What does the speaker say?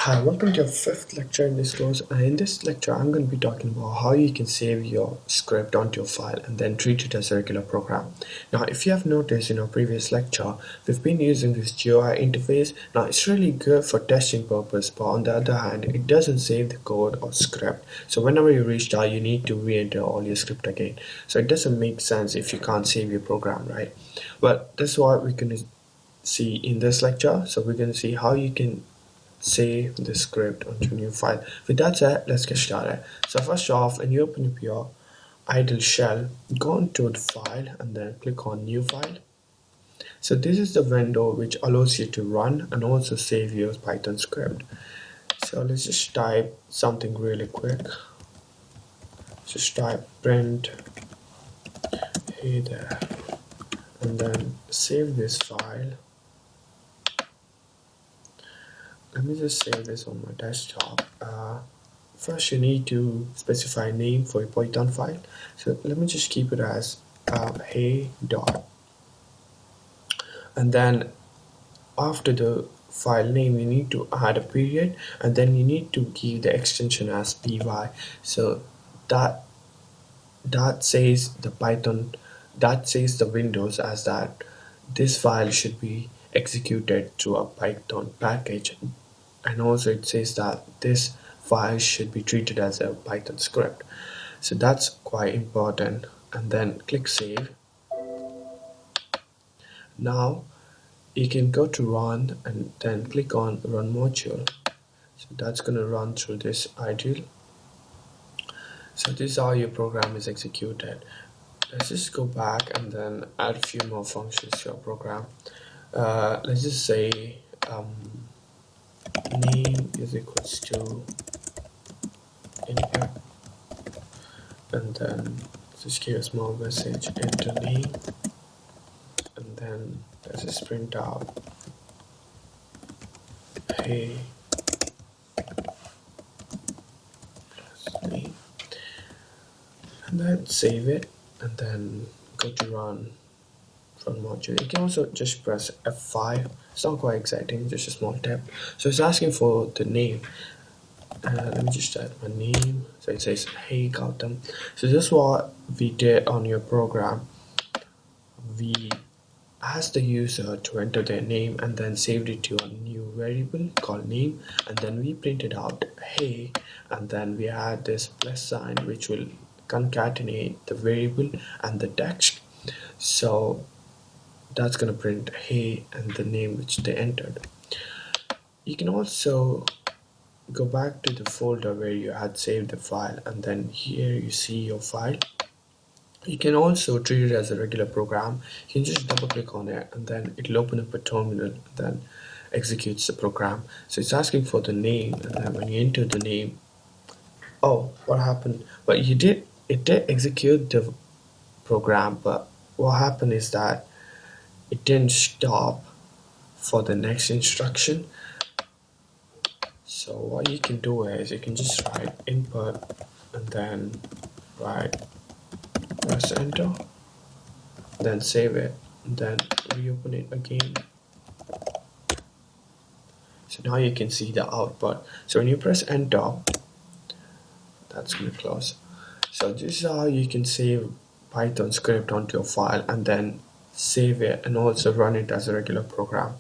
Hi, welcome to your fifth lecture in this course. In this lecture, I'm going to be talking about how you can save your script onto your file and then treat it as a regular program. Now, if you have noticed in our previous lecture, we've been using this GUI interface. Now, it's really good for testing purpose, but on the other hand, it doesn't save the code or script. So whenever you restart, you need to re-enter all your script again. So it doesn't make sense if you can't save your program, right? Well, that's what we're going to see in this lecture. So we're going to see how you can save the script onto a new file. With that said, let's get started. So first off, when you open up your idle shell, go into the file and then click on new file. So this is the window which allows you to run and also save your Python script. So let's just type something really quick. Just type print hey there and then save this file. Let me just save this on my desktop. First, you need to specify a name for your Python file. So let me just keep it as hey dot, and then after the file name, you need to add a period, and then you need to give the extension as py. So that that says the Python, that says the Windows as that this file should be executed through a Python package, and also it says that this file should be treated as a Python script. So that's quite important. And then click save. Now you can go to run and then click on run module. So that's going to run through this idle. So this is how your program is executed. Let's just go back and then add a few more functions to your program. Let's just say name is equals to input, and then just give a small message enter name, and then let's just print out hey plus name, and then save it and then go to run module. You can also just press F5. It's not quite exciting, just a small tap. So it's asking for the name. Let me just type my name. So it says hey Gautam. So this is what we did on your program. We asked the user to enter their name and then saved it to a new variable called name, and then we printed out hey, and then we add this plus sign which will concatenate the variable and the text. So that's going to print hey and the name which they entered. You can also go back to the folder where you had saved the file, and then here you see your file. You can also treat it as a regular program. You can just double click on it and then it'll open up a terminal and then executes the program. So it's asking for the name, and then when you enter the name, oh, what happened? But it did execute the program, but what happened is that it didn't stop for the next instruction. So what you can do is you can just write input and then write press enter, then save it, and then reopen it again. So now you can see the output. So when you press enter, that's going to close. So this is how you can save Python script onto your file and then save it and also run it as a regular program.